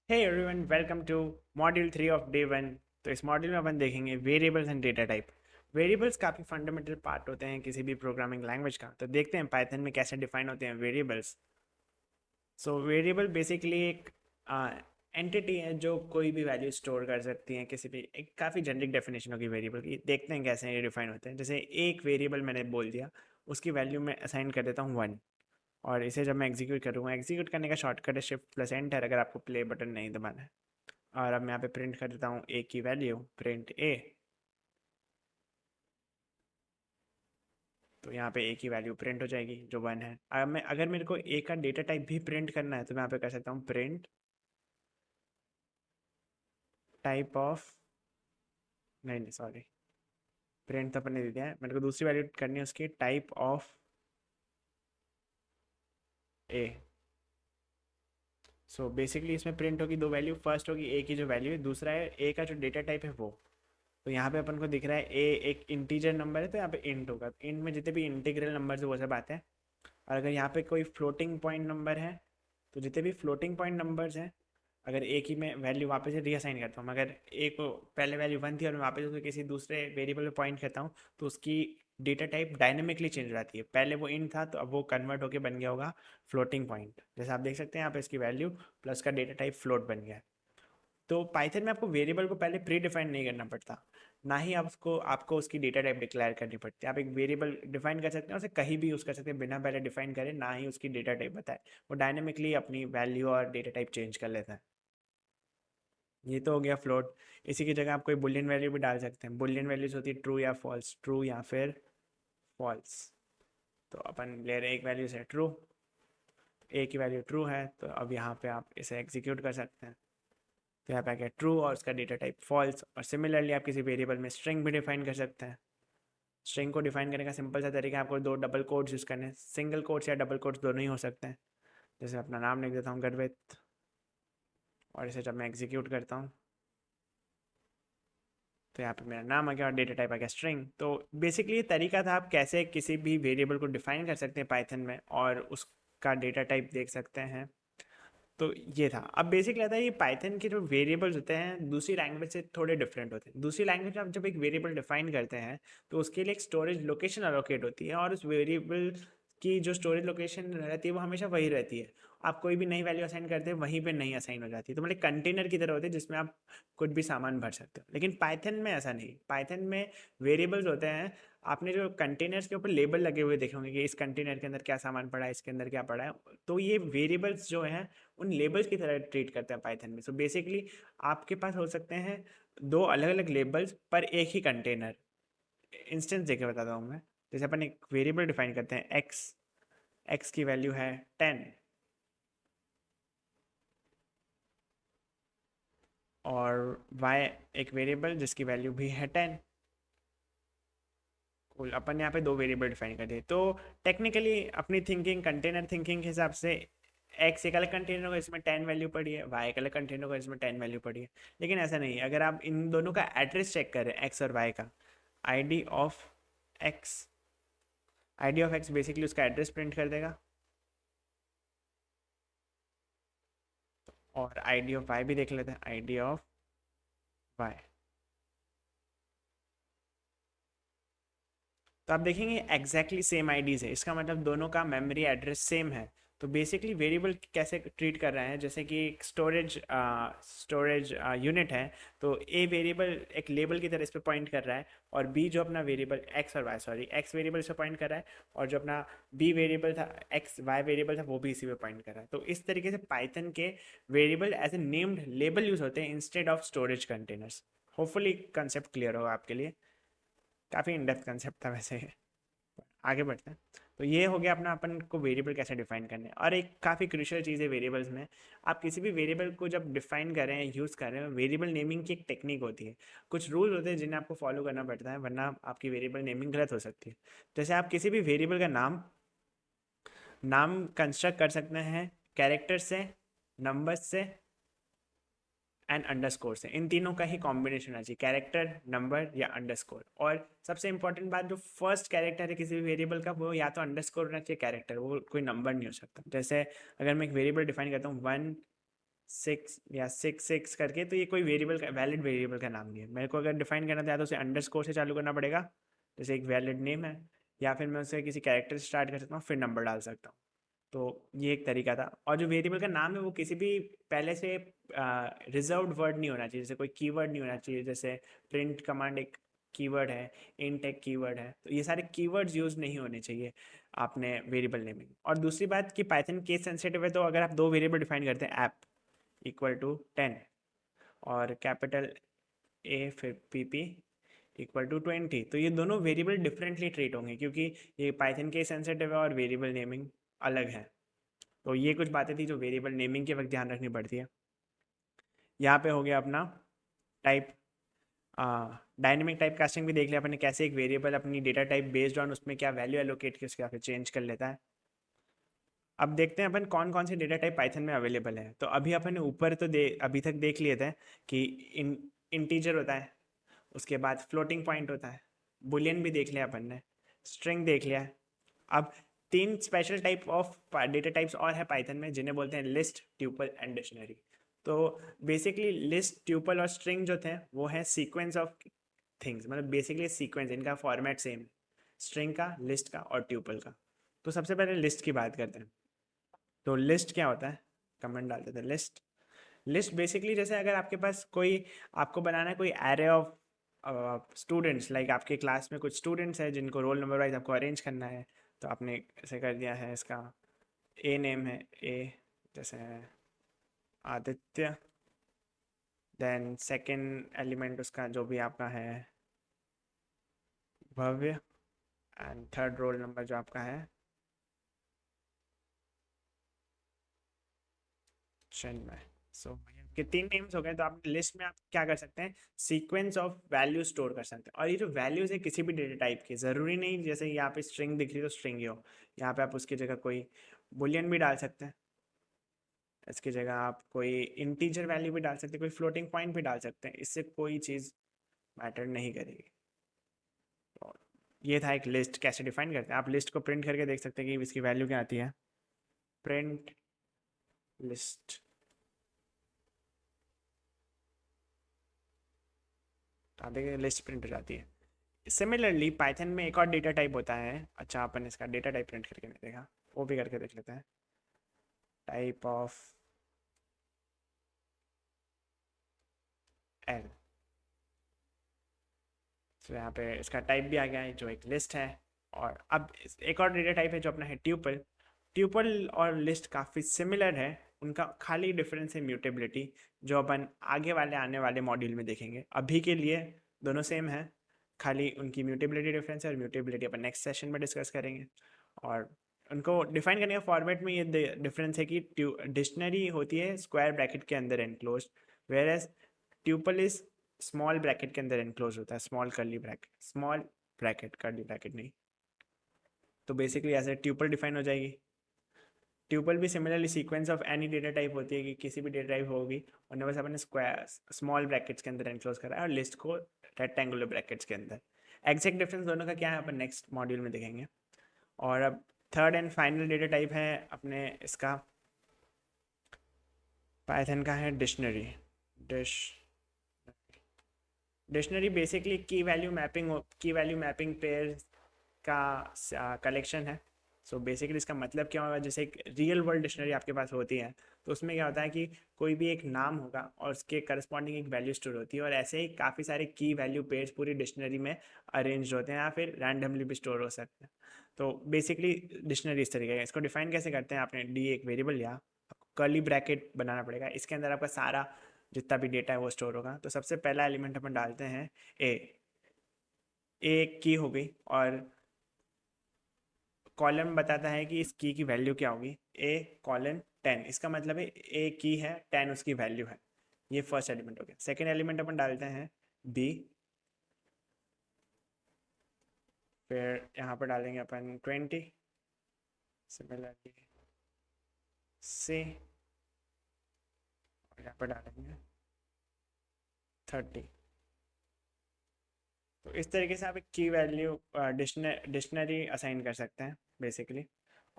Hey everyone, welcome to module 3 of day 1। तो इस module में अपन देखेंगे variables and data type. Variables काफ़ी फंडामेंटल पार्ट होते हैं किसी भी प्रोग्रामिंग लैंग्वेज का। तो देखते हैं पाइथन में कैसे डिफाइन होते हैं वेरिएबल्स। सो वेरिएबल बेसिकली एक एंटिटी है जो कोई भी वैल्यू स्टोर कर सकती है। किसी भी एक काफ़ी जनरिक डेफिनेशन होगी वेरिएबल की। देखते हैं कैसे ये डिफाइन होते हैं। जैसे एक वेरिएबल मैंने बोल दिया, उसकी वैल्यू मैं असाइन कर देता हूँ 1, और इसे जब मैं एग्जीक्यूट करूँगा, एग्जीक्यूट करने का शॉर्टकट है शिफ्ट प्लस एंटर अगर आपको प्ले बटन नहीं दबाना है। और अब मैं यहाँ पे प्रिंट कर देता हूँ ए की वैल्यू, प्रिंट ए। तो यहाँ पे ए की वैल्यू प्रिंट हो जाएगी जो 1 है। अब मैं अगर मेरे को ए का डेटा टाइप भी प्रिंट करना है तो मैं यहाँ पे कर सकता हूँ प्रिंट टाइप ऑफ, नहीं नहीं सॉरी, प्रिंट तो अपन ने दे दिया है, मेरे को दूसरी वैल्यू करनी है उसकी type of A. So basically इसमें प्रिंट होगी दो वैल्यू, फर्स्ट होगी ए की जो वैल्यू है, दूसरा है ए का जो डेटा टाइप है वो। तो यहाँ पे अपन को दिख रहा है ए एक इंटीजर नंबर है, तो यहाँ पे इंट होगा। इंट में जितने भी इंटीग्रल नंबर है वो सब आते हैं। और अगर यहाँ पे कोई फ्लोटिंग पॉइंट नंबर है तो जितने भी फ्लोटिंग पॉइंट नंबर्स हैं, अगर ए की मैं वैल्यू वापस से रीअसाइन करता हूँ, अगर ए को पहले वैल्यू 1 थी और मैं वापस उसको किसी दूसरे वेरिएबल पे पॉइंट करता हूँ, तो उसकी डेटा टाइप डायनेमिकली चेंज हो जाती है। पहले वो इंट था तो अब वो कन्वर्ट होकर बन गया होगा फ्लोटिंग पॉइंट। जैसे आप देख सकते हैं यहाँ पे इसकी वैल्यू प्लस का डेटा टाइप फ्लोट बन गया है। तो पाइथन में आपको वेरिएबल को पहले प्री डिफाइन नहीं करना पड़ता, ना ही आपको आपको उसकी डेटा टाइप डिक्लेयर करनी पड़ती है। आप एक वेरिएबल डिफाइन कर सकते हैं, उसे कहीं भी यूज़ कर सकते हैं बिना पहले डिफाइन करे, ना ही उसकी डेटा टाइप बताए। वो डायनेमिकली अपनी वैल्यू और डेटा टाइप चेंज कर लेता है। ये तो हो गया फ्लोट। इसी की जगह आप कोई बुलियन वैल्यू भी डाल सकते हैं। बुलियन वैल्यूज होती है ट्रू या फॉल्स, ट्रू या फिर फॉल्स। तो अपन ले रहे हैं एक वैल्यू से ट्रू, ए की वैल्यू ट्रू है, तो अब यहाँ पे आप इसे एग्जीक्यूट कर सकते हैं। तो यहाँ पे आ गया ट्रू और उसका डेटा टाइप फॉल्स। और सिमिलरली आप किसी वेरिएबल में स्ट्रिंग भी डिफाइन कर सकते हैं। स्ट्रिंग को डिफाइन करने का सिंपल सा तरीका है, आपको दो डबल कोड्स यूज़ करने हैं। सिंगल कोड्स या डबल कोड्स दोनों ही हो सकते हैं। जैसे अपना नाम लिख देता हूँ गर्वित, और इसे जब मैं एग्जीक्यूट करता हूँ तो यहाँ पे मेरा नाम आ गया और डेटा टाइप आ गया स्ट्रिंग। तो बेसिकली ये तरीका था आप कैसे किसी भी वेरिएबल को डिफाइन कर सकते हैं पाइथन में और उसका डेटा टाइप देख सकते हैं। तो ये था। अब बेसिकली आता है ये पाइथन के जो वेरिएबल्स होते हैं दूसरी लैंग्वेज से थोड़े डिफरेंट होते हैं। दूसरी लैंग्वेज में आप जब एक वेरिएबल डिफाइन करते हैं तो उसके लिए एक स्टोरेज लोकेशन अलोकेट होती है, और उस वेरिएबल की जो स्टोरेज लोकेशन रहती है वो हमेशा वही रहती है। आप कोई भी नई वैल्यू असाइन करते हैं वहीं पे नहीं असाइन हो जाती है। तो मतलब कंटेनर की तरह होते हैं जिसमें आप कुछ भी सामान भर सकते हो। लेकिन पाइथन में ऐसा नहीं। पाइथन में वेरिएबल्स होते हैं। आपने जो कंटेनर्स के ऊपर लेबल लगे हुए देखे होंगे कि इस कंटेनर के अंदर क्या सामान पड़ा है, इसके अंदर क्या पड़ा है। तो ये वेरिएबल्स जो हैं उन लेबल्स की तरह ट्रीट करते हैं पाइथन में। सो बेसिकली आपके पास हो सकते हैं दो अलग अलग लेबल्स पर एक ही कंटेनर। इंस्टेंस देके बताता हूँ मैं। जैसे अपन एक वेरिएबल डिफाइन करते हैं एक्स, एक्स की वैल्यू है 10, और वाई एक वेरिएबल जिसकी वैल्यू भी है 10। कुल अपन यहाँ पे दो वेरिएबल डिफाइन कर दिए। तो टेक्निकली अपनी थिंकिंग कंटेनर थिंकिंग के हिसाब से एक्स एक अलग कंटेनर होगा इसमें 10 वैल्यू पड़ी है, वाई एक अलग कंटेनर होगा इसमें 10 वैल्यू पड़ी है। लेकिन ऐसा नहीं है। अगर आप इन दोनों का एड्रेस चेक करें, एक्स और वाई का, ID of x, ID of x basically उसका एड्रेस प्रिंट कर देगा, और आईडी ऑफ वाई भी देख लेते हैं, आईडी ऑफ वाई। तो आप देखेंगे एग्जैक्टली सेम आईडीज़ है, इसका मतलब दोनों का मेमोरी एड्रेस सेम है। तो बेसिकली वेरिएबल कैसे ट्रीट कर रहे हैं, जैसे कि एक स्टोरेज यूनिट है। तो ए वेरिएबल एक लेबल की तरह इस पे पॉइंट कर रहा है, और बी जो अपना वेरिएबल एक्स और वाई, सॉरी एक्स वेरिएबल इस पे पॉइंट कर रहा है, और जो अपना बी वेरिएबल था, एक्स वाई वेरिएबल था, वो भी इसी पे पॉइंट कर रहा है। तो इस तरीके से पाइथन के variable as a named label use होते हैं instead of storage containers. Hopefully concept clear होगा आपके लिए। काफ़ी इन डेप्थ कंसेप्ट था वैसे। आगे बढ़ते हैं। तो ये हो गया अपना अपन को वेरिएबल कैसे डिफाइन करने। और एक काफ़ी क्रूशियल चीज़ है वेरिएबल्स में, आप किसी भी वेरिएबल को जब डिफाइन कर रहे हैं, यूज़ कर रहे हैं, वेरिएबल नेमिंग की एक टेक्निक होती है। कुछ रूल होते हैं जिन्हें आपको फॉलो करना पड़ता है, वरना आपकी वेरिएबल नेमिंग गलत हो सकती है। जैसे आप किसी भी वेरिएबल का नाम नाम कंस्ट्रक्ट कर सकते हैं कैरेक्टर से, नंबर्स से एंड अंडरस्कोर से। इन तीनों का ही कॉम्बिनेशन होना चाहिए, कैरेक्टर, नंबर या अंडरस्कोर। और सबसे इंपॉर्टेंट बात, जो फर्स्ट कैरेक्टर है किसी भी वेरिएबल का वो या तो अंडरस्कोर होना चाहिए कैरेक्टर, वो कोई नंबर नहीं हो सकता। जैसे अगर मैं एक वेरिएबल डिफाइन करता हूँ 1 6 या 6 करके, तो ये कोई वेरिएबल का वैलिड वेरिएबल का नाम नहीं है। मेरे को अगर डिफाइन करना था तो उसे अंडरस्कोर से चालू करना पड़ेगा, जैसे एक वैलिड नेम है, या फिर मैं उसे किसी कैरेक्टर से स्टार्ट कर सकता हूँ फिर नंबर डाल सकता हूँ। तो ये एक तरीका था। और जो वेरिएबल का नाम है वो किसी भी पहले से रिजर्व्ड वर्ड नहीं होना चाहिए, जैसे कोई कीवर्ड नहीं होना चाहिए, जैसे प्रिंट कमांड एक कीवर्ड है, इंट एक कीवर्ड है, तो ये सारे कीवर्ड्स यूज नहीं होने चाहिए आपने वेरिएबल नेमिंग। और दूसरी बात कि पाइथन केस सेंसिटिव है, तो अगर आप दो वेरिएबल डिफाइन करते हैं, ऐप इक्वल टू 10 और कैपिटल ए फिर पी इक्वल टू 20, तो ये दोनों वेरिएबल डिफरेंटली ट्रीट होंगे, क्योंकि ये पाइथन केस सेंसिटिव है और वेरिएबल नेमिंग अलग है। तो ये कुछ बातें थी जो वेरिएबल नेमिंग के वक्त ध्यान रखनी पड़ती है। यहाँ पे हो गया अपना टाइप, डायनेमिक टाइप कास्टिंग भी देख लिया अपने, कैसे एक वेरिएबल अपनी डेटा टाइप बेस्ड ऑन उसमें क्या वैल्यू एलोकेट की उसके फिर चेंज कर लेता है। अब देखते हैं अपन कौन कौन से डेटा टाइप पाइथन में अवेलेबल है। तो अभी अपन ऊपर तो अभी तक देख लिए थे कि इंटीजर होता है, उसके बाद फ्लोटिंग पॉइंट होता है, बुलियन भी देख लिया अपन ने, स्ट्रिंग देख लिया है। अब तीन special type of data types और है पाइथन में, जिन्हें बोलते हैं लिस्ट, ट्यूपल एंड डिक्शनरी। तो बेसिकली लिस्ट, ट्यूपल और स्ट्रिंग जो थे वो है सीक्वेंस ऑफ थिंग्स, मतलब बेसिकली सीक्वेंस, इनका फॉर्मेट सेम, स्ट्रिंग का, लिस्ट का और ट्यूपल का। तो सबसे पहले लिस्ट की बात करते हैं। तो लिस्ट क्या होता है, कमेंट डालते थे लिस्ट। लिस्ट बेसिकली जैसे अगर आपके पास कोई, आपको बनाना है कोई एरे ऑफ स्टूडेंट्स, लाइक आपके क्लास में कुछ स्टूडेंट्स हैं जिनको रोल नंबर वाइज आपको अरेंज करना है, तो आपने ऐसे कर दिया है, इसका ए नेम है ए, जैसे आदित्य, देन सेकंड एलिमेंट उसका जो भी आपका है भव्य, एंड थर्ड रोल नंबर जो आपका है चिन्मय। सो आपके तीन नेम्स हो गए। तो आप लिस्ट में आप क्या कर सकते हैं, सीक्वेंस ऑफ वैल्यू स्टोर कर सकते हैं। और ये जो वैल्यूज है किसी भी डेटा टाइप की, ज़रूरी नहीं जैसे यहाँ पे स्ट्रिंग दिख रही तो स्ट्रिंग ही हो, यहाँ पे आप उसकी जगह कोई बुलियन भी डाल सकते हैं, इसकी जगह आप कोई इंटीजर वैल्यू भी डाल सकते हैं, कोई फ्लोटिंग पॉइंट भी डाल सकते हैं, इससे कोई चीज़ मैटर नहीं करेगी। तो ये था एक लिस्ट कैसे डिफाइन करते हैं। आप लिस्ट को प्रिंट करके देख सकते हैं कि इसकी वैल्यू क्या आती है, प्रिंट लिस्ट। आप देखिए लिस्ट प्रिंट हो जाती है। सिमिलरली पाइथन में एक और डेटा टाइप होता है, अच्छा अपन इसका डेटा टाइप प्रिंट करके नहीं देखा, वो भी करके देख लेते हैं। टाइप ऑफ एल, तो यहाँ पे इसका टाइप भी आ गया है जो एक लिस्ट है। और अब एक और डेटा टाइप है जो अपना है ट्यूपल। ट्यूपल और लिस्ट काफ़ी सिमिलर है, उनका खाली डिफरेंस है म्यूटेबिलिटी, जो अपन आगे वाले आने वाले मॉड्यूल में देखेंगे। अभी के लिए दोनों सेम है, खाली उनकी म्यूटेबिलिटी डिफरेंस है, और म्यूटेबिलिटी अपन नेक्स्ट सेशन में डिस्कस करेंगे। और उनको डिफाइन करने का फॉर्मेट में ये डिफरेंस है कि डिक्शनरी होती है स्क्वायर ब्रैकेट के अंदर enclose, where as tuple is small bracket के अंदर एनक्लोज होता है, small curly bracket, small bracket curly bracket नहीं। तो बेसिकली ऐसे ट्यूपल डिफाइन हो जाएगी। ट्यूपल भी similarly sequence of any data type होती है, कि किसी भी डेटा टाइप होगी, और बस अपने स्क्वायर स्मॉल ब्रैकेट्स के अंदर एनक्लोज करा है, और लिस्ट को रेक्टेंगुलर ब्रैकेट्स के अंदर। एग्जैक्ट डिफरेंस दोनों का क्या है अपन नेक्स्ट मॉड्यूल में देखेंगे। और अब third and final data type है अपने इसका पाइथन का है डिक्शनरी। डिश डिक्शनरी बेसिकली की वैल्यू मैपिंग पेयर का कलेक्शन है। सो बेसिकली इसका मतलब क्या होगा, जैसे एक रियल वर्ल्ड डिक्शनरी आपके पास होती है, तो उसमें क्या होता है कि कोई भी एक नाम होगा और उसके करस्पॉन्डिंग एक वैल्यू स्टोर होती है, और ऐसे ही काफ़ी सारे की वैल्यू पेयर्स पूरी डिक्शनरी में अरेंज होते हैं, या फिर रैंडमली भी स्टोर हो सकते हैं। तो बेसिकली डिक्शनरी इस तरीके का। इसको डिफाइन कैसे करते हैं, आपने डी एक वेरिएबल लिया, कर्ली ब्रैकेट बनाना पड़ेगा, इसके अंदर आपका सारा जितना भी डेटा है वो स्टोर होगा। तो सबसे पहला एलिमेंट अपन डालते हैं ए, ए की हो गई, और कॉलम बताता है कि इस की वैल्यू क्या होगी, ए कॉलन 10, इसका मतलब है ए की है 10 उसकी वैल्यू है। ये फर्स्ट एलिमेंट हो गया। सेकेंड एलिमेंट अपन डालते हैं बी, फिर यहाँ पर डालेंगे अपन 20, सिमिलरली सी, और यहाँ पर डालेंगे 30। तो इस तरीके से आप एक की वैल्यू डिक्शनरी असाइन कर सकते हैं बेसिकली।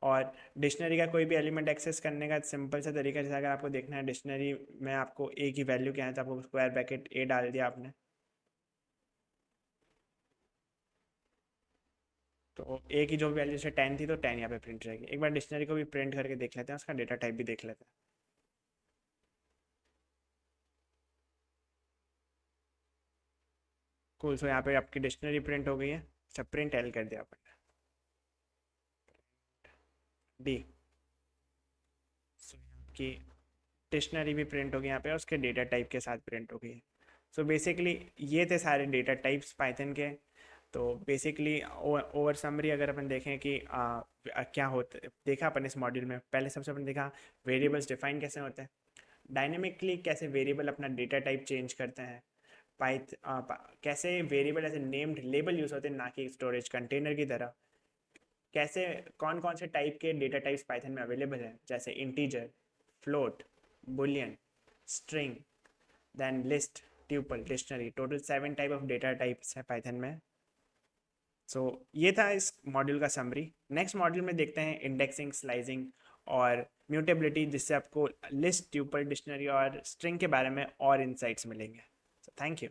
और डिक्शनरी का कोई भी एलिमेंट एक्सेस करने का सिंपल सा तरीका, जैसे अगर आपको देखना है डिक्शनरी में आपको ए की वैल्यू क्या है, तो आपको स्क्वायर ब्रैकेट ए डाल दिया आपने, तो ए की जो वैल्यू से 10 थी तो 10 यहाँ पे प्रिंट रहेगी। एक बार डिक्शनरी को भी प्रिंट करके देख लेते हैं, उसका डेटा टाइप भी देख लेते हैं। कूल, सो यहाँ पे आपकी डिक्शनरी प्रिंट हो गई है। अच्छा, प्रिंट एल कर दिया आपने, डी, सो आपकी डिक्शनरी भी प्रिंट होगी यहाँ पे और उसके डेटा टाइप के साथ प्रिंट होगी। सो बेसिकली ये थे सारे डेटा टाइप्स पाइथन के। तो बेसिकली ओवर समरी अगर अपन देखें कि क्या होता है, देखा अपन इस मॉड्यूल में, पहले सबसे अपन देखा वेरिएबल्स डिफाइन कैसे होते हैं, डायनेमिकली कैसे वेरिएबल अपना डेटा टाइप चेंज करते हैं, कैसे वेरिएबल ऐसे नेम्ड लेबल यूज होते हैं ना कि स्टोरेज कंटेनर की तरह, कैसे कौन कौन से टाइप के डेटा टाइप्स पाइथन में अवेलेबल हैं, जैसे integer, float, boolean, string, then list, tuple, dictionary, total 7 type of data types है पाइथन में। सो ये था इस मॉड्यूल का समरी। नेक्स्ट मॉड्यूल में देखते हैं इंडेक्सिंग, स्लाइसिंग और म्यूटेबिलिटी, जिससे आपको लिस्ट, ट्यूपल, डिक्शनरी और स्ट्रिंग के बारे में और इनसाइट्स मिलेंगे। So thank you.